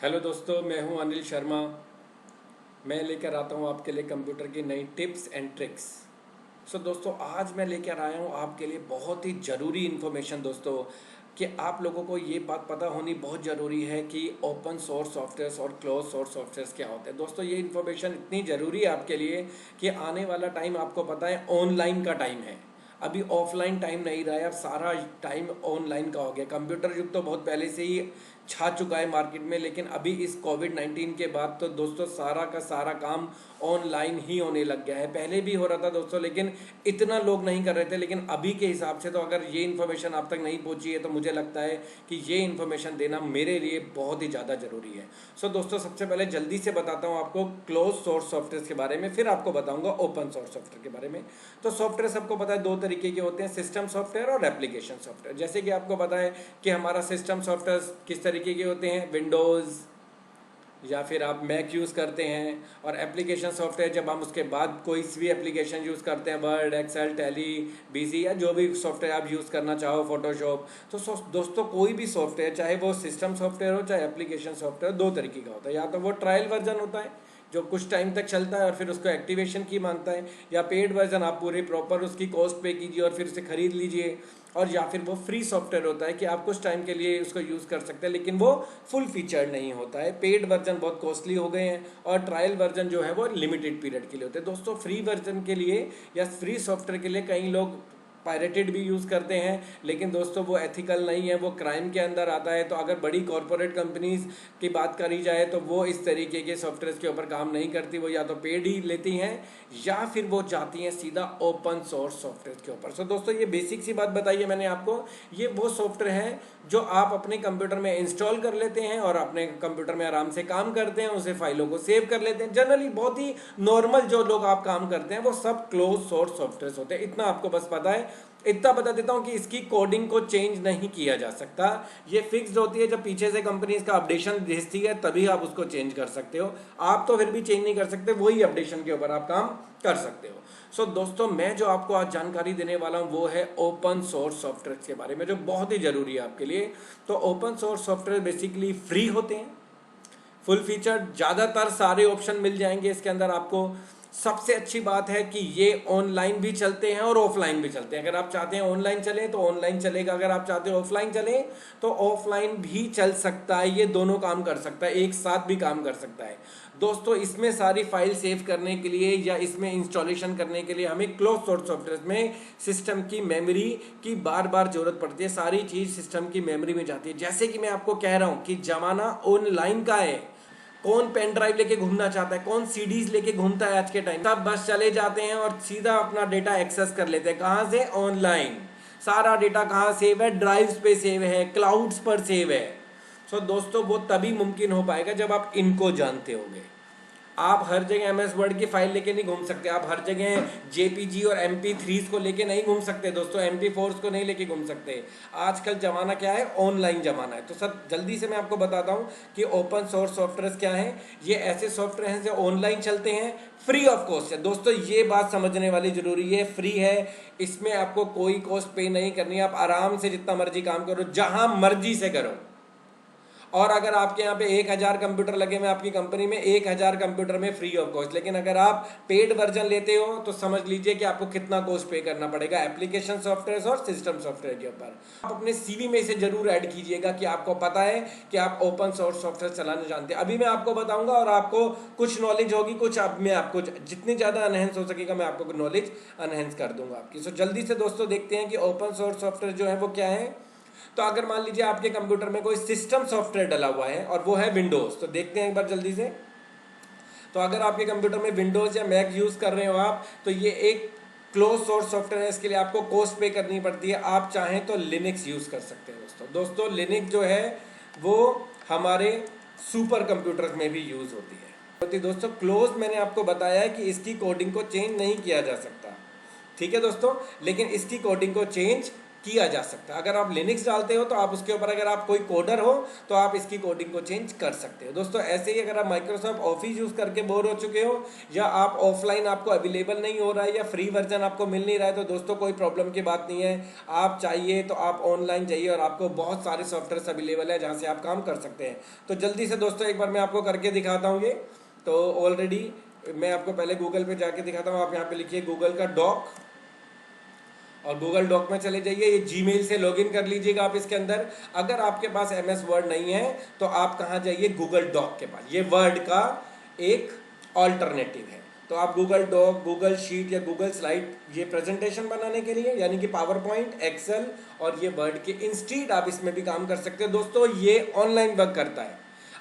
Hello दोस्तों, मैं हूं अनिल शर्मा। मैं लेकर आता हूं आपके लिए कंप्यूटर की नई टिप्स एंड ट्रिक्स। दोस्तों, आज मैं लेकर आया हूं आपके लिए बहुत ही ज़रूरी इन्फॉर्मेशन दोस्तों, कि आप लोगों को ये बात पता होनी बहुत ज़रूरी है कि ओपन सोर्स सॉफ्टवेयर्स और क्लोज सोर्स सॉफ्टवेयर्स क्या होते हैं। दोस्तों, ये इन्फॉर्मेशन इतनी ज़रूरी है आपके लिए कि आने वाला टाइम आपको पता है ऑनलाइन का टाइम है। अभी ऑफलाइन टाइम नहीं रहा है, अब सारा टाइम ऑनलाइन का हो गया। कंप्यूटर युग तो बहुत पहले से ही छा चुका है मार्केट में, लेकिन अभी इस कोविड-19 के बाद तो दोस्तों सारा का सारा काम ऑनलाइन ही होने लग गया है। पहले भी हो रहा था दोस्तों, लेकिन इतना लोग नहीं कर रहे थे। लेकिन अभी के हिसाब से तो अगर ये इन्फॉर्मेशन आप तक नहीं पहुंची है तो मुझे लगता है कि ये इन्फॉर्मेशन देना मेरे लिए बहुत ही ज़्यादा ज़रूरी है। दोस्तों, सबसे पहले जल्दी से बताता हूँ आपको क्लोज सोर्स सॉफ्टवेयर के बारे में, फिर आपको बताऊँगा ओपन सोर्स सॉफ्टवेयर के बारे में। तो सॉफ्टवेयर सबको पता है दो तरीके के होते हैं, सिस्टम सॉफ्टवेयर और एप्लीकेशन सॉफ्टवेयर। जैसे कि आपको पता है कि हमारा सिस्टम सॉफ्टवेयर किस तरीके के होते हैं, विंडोज़ या फिर आप मैक यूज़ करते हैं। और एप्लीकेशन सॉफ्टवेयर जब हम उसके बाद कोई भी एप्लीकेशन यूज़ करते हैं, वर्ड, एक्सेल, टैली, बीजी या जो भी सॉफ्टवेयर आप यूज़ करना चाहो, फोटोशॉप। दोस्तों, कोई भी सॉफ्टवेयर, चाहे वो सिस्टम सॉफ्टवेयर हो चाहे एप्लीकेशन सॉफ्टवेयर, दो तरीके का होता है। या तो वो ट्रायल वर्जन होता है जो कुछ टाइम तक चलता है और फिर उसको एक्टिवेशन की मांगता है, या पेड वर्जन आप पूरे प्रॉपर उसकी कॉस्ट पे कीजिए और फिर उसे खरीद लीजिए। और या फिर वो फ्री सॉफ्टवेयर होता है कि आप कुछ टाइम के लिए उसको यूज़ कर सकते हैं, लेकिन वो फुल फीचर्ड नहीं होता है। पेड वर्जन बहुत कॉस्टली हो गए हैं और ट्रायल वर्जन जो है वो लिमिटेड पीरियड के लिए होते हैं। दोस्तों, फ्री वर्जन के लिए या फ्री सॉफ्टवेयर के लिए कई लोग पायरेटेड भी यूज़ करते हैं, लेकिन दोस्तों वो एथिकल नहीं है, वो क्राइम के अंदर आता है। तो अगर बड़ी कॉरपोरेट कंपनीज की बात करी जाए तो वो इस तरीके के सॉफ्टवेयर के ऊपर काम नहीं करती। वो या तो पेड ही लेती हैं या फिर वो जाती हैं सीधा ओपन सोर्स सॉफ्टवेयर के ऊपर। दोस्तों, ये बेसिक सी बात बताई है मैंने आपको। ये वो सॉफ्टवेयर है जो आप अपने कंप्यूटर में इंस्टॉल कर लेते हैं और अपने कंप्यूटर में आराम से काम करते हैं, उसे फाइलों को सेव कर लेते हैं। जनरली बहुत ही नॉर्मल जो लोग आप काम करते हैं वो सब क्लोज सोर्स सॉफ्टवेयर होते हैं। इतना आपको बस पता है। इतना बता देता हूं कि इसकी कोडिंग को चेंज नहीं किया जा सकता। ये फिक्स्ड होती है, जब पीछे से कंपनी इसका अपडेशन भेजती है तभी आप उसको चेंज कर सकते हो। आप तो फिर भी चेंज नहीं कर सकते, वही अपडेशन के ऊपर आप काम कर सकते हो। दोस्तों, मैं जो आपको आज जानकारी देने वाला हूं वो है ओपन सोर्स सॉफ्टवेयर के बारे में, जो बहुत ही जरूरी है आपके लिए। तो open source software basically free होते हैं, फुल फीचर, ज़्यादातर सारे ऑप्शन मिल जाएंगे इसके अंदर आपको। सबसे अच्छी बात है कि ये ऑनलाइन भी चलते हैं और ऑफलाइन भी चलते हैं। अगर आप चाहते हैं ऑनलाइन चले तो ऑनलाइन चलेगा, अगर आप चाहते हो ऑफलाइन चले तो ऑफलाइन भी चल सकता है। ये दोनों काम कर सकता है, एक साथ भी काम कर सकता है। दोस्तों, इसमें सारी फाइल सेव करने के लिए या इसमें इंस्टॉलेशन करने के लिए हमें क्लोज सोर्स सॉफ्टवेयर में सिस्टम की मेमोरी की बार बार जरूरत पड़ती है। सारी चीज़ सिस्टम की मेमोरी में जाती है। जैसे कि मैं आपको कह रहा हूँ कि जमाना ऑनलाइन का है। कौन पेन ड्राइव लेके घूमना चाहता है, कौन सीडीज लेके घूमता है आज के टाइम। सब बस चले जाते हैं और सीधा अपना डेटा एक्सेस कर लेते हैं। कहां से? ऑनलाइन। सारा डेटा कहां सेव है? ड्राइव्स पे सेव है, क्लाउड्स पर सेव है। दोस्तों, वो तभी मुमकिन हो पाएगा जब आप इनको जानते होंगे। आप हर जगह एमएस वर्ड की फाइल लेके नहीं घूम सकते, आप हर जगह जेपीजी और MP3 को लेके नहीं घूम सकते दोस्तों, MP4 को नहीं लेके घूम सकते। आजकल जमाना क्या है? ऑनलाइन जमाना है। तो सब जल्दी से मैं आपको बताता हूँ कि ओपन सोर्स सॉफ्टवेयर क्या है। ये ऐसे सॉफ्टवेयर हैं जो ऑनलाइन चलते हैं, फ्री ऑफ कॉस्ट है। दोस्तों, ये बात समझने वाली जरूरी है, फ्री है। इसमें आपको कोई कॉस्ट पे नहीं करनी है। आप आराम से जितना मर्जी काम करो, जहां मर्जी से करो। और अगर आपके यहाँ पे 1000 कंप्यूटर लगे हुए आपकी कंपनी में, 1000 कंप्यूटर में फ्री ऑफ कॉस्ट। लेकिन अगर आप पेड वर्जन लेते हो तो समझ लीजिए कि आपको कितना कॉस्ट पे करना पड़ेगा एप्लीकेशन सॉफ्टवेयर और सिस्टम सॉफ्टवेयर के ऊपर। आप अपने सीवी में इसे जरूर ऐड कीजिएगा कि आपको पता है कि आप ओपन सोर्स सॉफ्टवेयर चलाना जानते हैं। अभी मैं आपको बताऊंगा और आपको कुछ नॉलेज होगी, कुछ अब मैं आपको जितनी ज्यादा एनहेंस हो सकेगा मैं आपको नॉलेज एनहेंस कर दूंगा आपकी। जल्दी से दोस्तों देखते हैं कि ओपन सोर्स सॉफ्टवेयर जो है वो क्या है। तो अगर मान लीजिए आपके कंप्यूटर में कोई सिस्टम सॉफ्टवेयर डला हुआ है और वो है विंडोज, तो देखते हैं एक बार जल्दी से। तो अगर आपके कंप्यूटर में विंडोज या मैक यूज कर रहे हो आप, तो ये एक क्लोज सोर्स सॉफ्टवेयर है। इसके लिए आपको कॉस्ट पे करनी पड़ती है। आप चाहें तो लिनक्स यूज कर सकते हैं दोस्तों लिनक्स जो है वो हमारे सुपर कंप्यूटर में भी यूज होती है। दोस्तों, क्लोज मैंने आपको बताया है कि इसकी कोडिंग को चेंज नहीं किया जा सकता, ठीक है दोस्तों, लेकिन इसकी कोडिंग को चेंज किया जा सकता है। अगर आप लिनक्स डालते हो तो आप उसके ऊपर, अगर आप कोई कोडर हो तो आप इसकी कोडिंग को चेंज कर सकते हो। दोस्तों ऐसे ही अगर आप माइक्रोसॉफ्ट ऑफिस यूज़ करके बोर हो चुके हो, या आप ऑफलाइन आपको अवेलेबल नहीं हो रहा है, या फ्री वर्जन आपको मिल नहीं रहा है, तो दोस्तों कोई प्रॉब्लम की बात नहीं है। आप चाहिए तो आप ऑनलाइन जाइए और आपको बहुत सारे सॉफ्टवेयर अवेलेबल है जहाँ से आप काम कर सकते हैं। तो जल्दी से दोस्तों एक बार मैं आपको करके दिखाता हूँ ये। तो ऑलरेडी मैं आपको पहले गूगल पे जाके दिखाता हूँ। आप यहाँ पे लिखिए गूगल का डॉक, और गूगल डॉक में चले जाइए। ये जीमेल से लॉगिन कर लीजिएगा आप इसके अंदर। अगर आपके पास एमएस वर्ड नहीं है तो आप कहाँ जाइए, गूगल डॉक के पास। ये वर्ड का एक ऑल्टरनेटिव है। तो आप गूगल डॉक, गूगल शीट या गूगल स्लाइड, ये प्रेजेंटेशन बनाने के लिए, यानी कि पावर पॉइंट, एक्सेल और ये वर्ड के इंस्टीड आप इसमें भी काम कर सकते हो। दोस्तों ये ऑनलाइन वर्क करता है।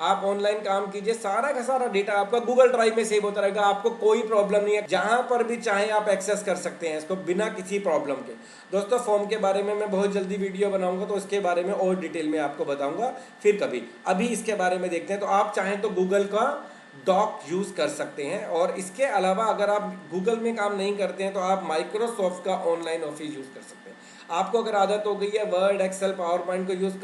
आप ऑनलाइन काम कीजिए, सारा का सारा डेटा आपका गूगल ड्राइव में सेव होता रहेगा, आपको कोई प्रॉब्लम नहीं है। जहां पर भी चाहे आप एक्सेस कर सकते हैं इसको बिना किसी प्रॉब्लम के। दोस्तों फॉर्म के बारे में मैं बहुत जल्दी वीडियो बनाऊंगा, तो इसके बारे में और डिटेल में आपको बताऊंगा फिर कभी। अभी इसके बारे में देखते हैं। तो आप चाहें तो गूगल का डॉक यूज़ कर सकते हैं, और इसके अलावा अगर आप गूगल में काम नहीं करते हैं तो आप माइक्रोसॉफ्ट का ऑनलाइन ऑफिस यूज़ कर सकते हैं। आपको अगर आदत हो गई है वर्ड, एक्सेल, पावर पॉइंट को यूज़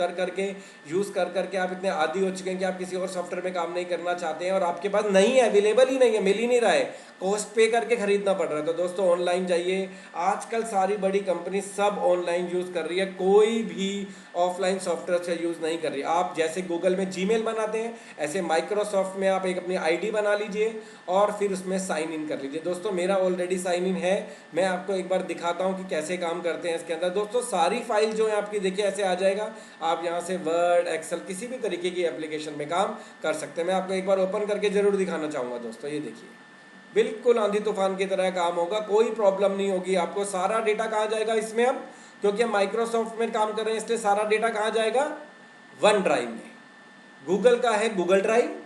कर करके आप इतने आदी हो चुके हैं कि आप किसी और सॉफ्टवेयर में काम नहीं करना चाहते हैं, और आपके पास नहीं है, अवेलेबल ही नहीं है, मिल ही नहीं रहा है, कॉस्ट पे करके खरीदना पड़ रहा है, तो दोस्तों ऑनलाइन जाइए। आजकल सारी बड़ी कंपनी सब ऑनलाइन यूज़ कर रही है, कोई भी ऑफलाइन सॉफ्टवेयर से यूज़ नहीं कर रही। आप जैसे गूगल में जीमेल बनाते हैं, ऐसे माइक्रोसॉफ्ट में आप एक अपनी आईडी बना लीजिए और फिर उसमें साइन इन कर लीजिए। दोस्तों मेरा ऑलरेडी साइन इन है, मैं आपको एक बार दिखाता हूँ कि कैसे काम करते हैं इसके अंदर। दोस्तों सारी फाइल जो है आपकी, देखिए ऐसे आ जाएगा। आप यहाँ से वर्ड, एक्सेल, किसी भी तरीके की एप्लीकेशन में काम कर सकते हैं। मैं आपको एक बार ओपन करके जरूर दिखाना चाहूँगा। दोस्तों ये देखिए, बिल्कुल आंधी तूफान की तरह काम होगा, कोई प्रॉब्लम नहीं होगी आपको। सारा डेटा कहाँ जाएगा इसमें, अब क्योंकि हम माइक्रोसॉफ्ट में काम कर रहे हैं इसलिए सारा डेटा कहाँ जाएगा, वन ड्राइव में। गूगल का है गूगल ड्राइव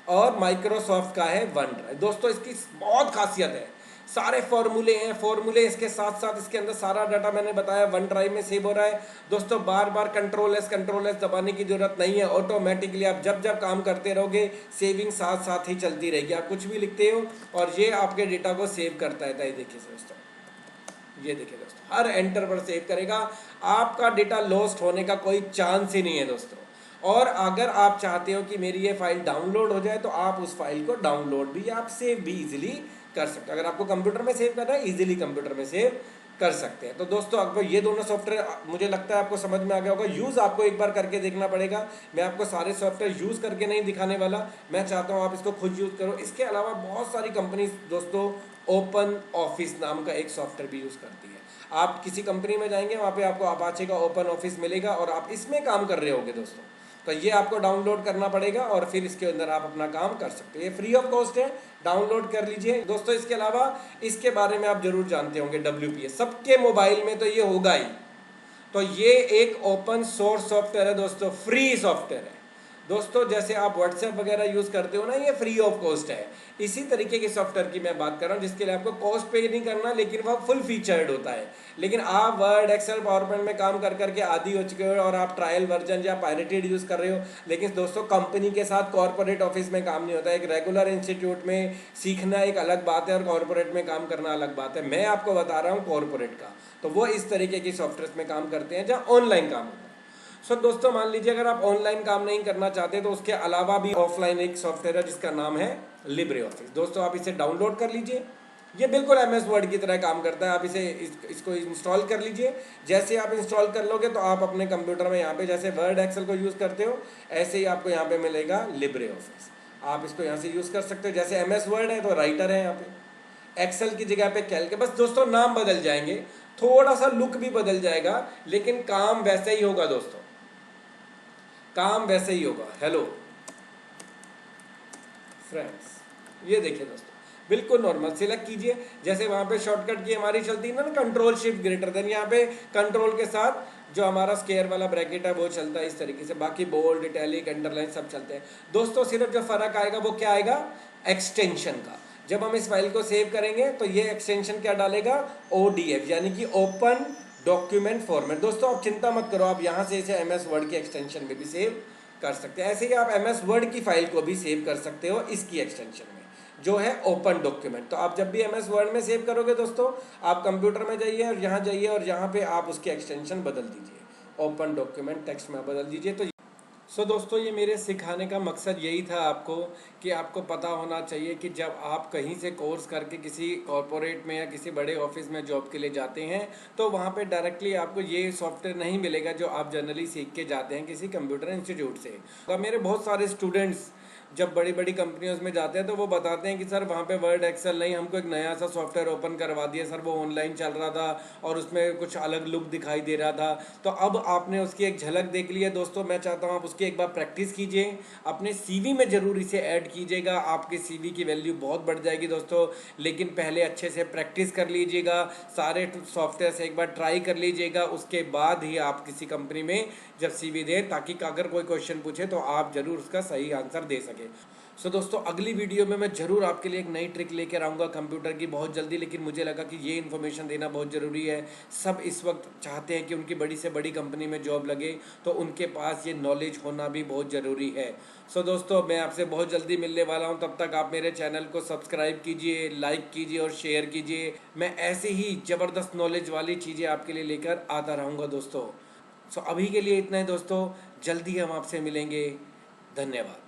और माइक्रोसॉफ्ट का है वन ड्राइव। दोस्तों इसकी बहुत खासियत है, सारे फॉर्मूले हैं, फॉर्मूले इसके साथ साथ इसके अंदर सारा डाटा मैंने बताया वन ड्राइव में सेव हो रहा है। दोस्तों बार बार कंट्रोल एस दबाने की जरूरत नहीं है, ऑटोमेटिकली आप जब जब काम करते रहोगे सेविंग साथ साथ ही चलती रहेगी। आप कुछ भी लिखते हो और ये आपके डेटा को सेव करता है। देखिए दोस्तों, ये देखिए दोस्तों, हर एंटर पर सेव करेगा। आपका डेटा लॉस्ट होने का कोई चांस ही नहीं है दोस्तों। और अगर आप चाहते हो कि मेरी ये फाइल डाउनलोड हो जाए तो आप उस फाइल को डाउनलोड भी, आप सेव भी इजीली कर सकते हो। अगर आपको कंप्यूटर में सेव करना है, इजीली कंप्यूटर में सेव कर सकते हैं। तो दोस्तों आपको ये दोनों सॉफ्टवेयर मुझे लगता है आपको समझ में आ गया होगा। यूज़ आपको एक बार करके देखना पड़ेगा। मैं आपको सारे सॉफ्टवेयर यूज़ करके नहीं दिखाने वाला, मैं चाहता हूँ आप इसको खुद यूज़ करो। इसके अलावा बहुत सारी कंपनी दोस्तों ओपन ऑफिस नाम का एक सॉफ्टवेयर भी यूज़ करती है। आप किसी कंपनी में जाएंगे, वहाँ पे आपको अपाचे का ओपन ऑफिस मिलेगा और आप इसमें काम कर रहे होगे दोस्तों, तो ये आपको डाउनलोड करना पड़ेगा और फिर इसके अंदर आप अपना काम कर सकते हो। ये फ्री ऑफ कॉस्ट है, डाउनलोड कर लीजिए दोस्तों। इसके अलावा इसके बारे में आप जरूर जानते होंगे, WPS सबके मोबाइल में तो ये होगा ही। तो ये एक ओपन सोर्स सॉफ्टवेयर है दोस्तों, फ्री सॉफ्टवेयर है दोस्तों। जैसे आप व्हाट्सएप वगैरह यूज़ करते हो ना, ये फ्री ऑफ कॉस्ट है। इसी तरीके के सॉफ्टवेयर की मैं बात कर रहा हूँ जिसके लिए आपको कॉस्ट पे नहीं करना, लेकिन वह फुल फीचर्ड होता है। लेकिन आप वर्ड, एक्सेल, पावर पॉइंट में काम कर करके आदी हो चुके हो और आप ट्रायल वर्जन या पायरेटेड यूज़ कर रहे हो। लेकिन दोस्तों कंपनी के साथ कॉर्पोरेट ऑफिस में काम नहीं होता है। एक रेगुलर इंस्टीट्यूट में सीखना एक अलग बात है और कॉर्पोरेट में काम करना अलग बात है। मैं आपको बता रहा हूँ कॉर्पोरेट का, तो वो इस तरीके की सॉफ्टवेयर में काम करते हैं जहाँ ऑनलाइन काम होता है। सो दोस्तों मान लीजिए अगर आप ऑनलाइन काम नहीं करना चाहते तो उसके अलावा भी ऑफलाइन एक सॉफ्टवेयर है जिसका नाम है लिब्रे ऑफिस। दोस्तों आप इसे डाउनलोड कर लीजिए, ये बिल्कुल MS वर्ड की तरह काम करता है। आप इसको इंस्टॉल कर लीजिए। जैसे आप इंस्टॉल कर लोगे तो आप अपने कंप्यूटर में यहाँ पे जैसे वर्ड, एक्सेल को यूज़ करते हो, ऐसे ही आपको यहाँ पे मिलेगा लिब्रे ऑफिस। आप इसको यहाँ से यूज़ कर सकते हो। जैसे MS वर्ड है तो राइटर है यहाँ पे, एक्सेल की जगह पे कैल्क है। बस दोस्तों नाम बदल जाएंगे, थोड़ा सा लुक भी बदल जाएगा, लेकिन काम वैसे ही होगा दोस्तों, काम वैसे ही होगा। हेलो फ्रेंड्स, ये देखिए दोस्तों बिल्कुल नॉर्मल सिलेक्ट कीजिए। जैसे वहाँ पे शॉर्टकट की हमारी चलती है ना कंट्रोल शिफ्ट ग्रेटर देन, यहाँ पे कंट्रोल के साथ जो हमारा स्क्वायर वाला ब्रैकेट है वो चलता है इस तरीके से। बाकी बोल्ड, इटैलिक, अंडरलाइन सब चलते हैं दोस्तों। सिर्फ जो फर्क आएगा वो क्या आएगा, एक्सटेंशन का। जब हम इस फाइल को सेव करेंगे तो ये एक्सटेंशन क्या डालेगा, ODF यानी कि ओपन डॉक्यूमेंट फॉर्मेट। दोस्तों आप चिंता मत करो, आप यहाँ से इसे MS वर्ड की एक्सटेंशन में भी सेव कर सकते हैं। ऐसे ही आप MS वर्ड की फाइल को भी सेव कर सकते हो इसकी एक्सटेंशन में। जो है ओपन डॉक्यूमेंट। तो आप जब भी MS वर्ड में सेव करोगे दोस्तों, आप कंप्यूटर में जाइए और यहाँ जाइए और यहाँ पे आप उसकी एक्सटेंशन बदल दीजिए, ओपन डॉक्यूमेंट टेक्स्ट में बदल दीजिए। तो दोस्तों ये मेरे सिखाने का मकसद यही था आपको, कि आपको पता होना चाहिए कि जब आप कहीं से कोर्स करके किसी कॉरपोरेट में या किसी बड़े ऑफिस में जॉब के लिए जाते हैं, तो वहाँ पे डायरेक्टली आपको ये सॉफ्टवेयर नहीं मिलेगा जो आप जनरली सीख के जाते हैं किसी कंप्यूटर इंस्टीट्यूट से। तो मेरे बहुत सारे स्टूडेंट्स जब बड़ी बड़ी कंपनियों में जाते हैं तो वो बताते हैं कि सर वहाँ पे वर्ड एक्सेल नहीं, हमको एक नया सा सॉफ्टवेयर ओपन करवा दिया सर, वो ऑनलाइन चल रहा था और उसमें कुछ अलग लुक दिखाई दे रहा था। तो अब आपने उसकी एक झलक देख ली है दोस्तों, मैं चाहता हूँ आप उसकी एक बार प्रैक्टिस कीजिए, अपने सीवी में जरूर इसे ऐड कीजिएगा, आपके सीवी की वैल्यू बहुत बढ़ जाएगी दोस्तों। लेकिन पहले अच्छे से प्रैक्टिस कर लीजिएगा, सारे सॉफ्टवेयर से एक बार ट्राई कर लीजिएगा, उसके बाद ही आप किसी कंपनी में जब सीवी दें, ताकि अगर कोई क्वेश्चन पूछे तो आप जरूर उसका सही आंसर दे सके। सो दोस्तों अगली वीडियो में मैं ज़रूर आपके लिए एक नई ट्रिक लेकर आऊँगा कंप्यूटर की बहुत जल्दी, लेकिन मुझे लगा कि ये इन्फॉर्मेशन देना बहुत ज़रूरी है। सब इस वक्त चाहते हैं कि उनकी बड़ी से बड़ी कंपनी में जॉब लगे, तो उनके पास ये नॉलेज होना भी बहुत ज़रूरी है। सो दोस्तों मैं आपसे बहुत जल्दी मिलने वाला हूँ, तब तक आप मेरे चैनल को सब्सक्राइब कीजिए, लाइक कीजिए और शेयर कीजिए। मैं ऐसे ही ज़बरदस्त नॉलेज वाली चीज़ें आपके लिए लेकर आता रहूँगा दोस्तों। सो अभी के लिए इतना ही दोस्तों, जल्दी हम आपसे मिलेंगे। धन्यवाद।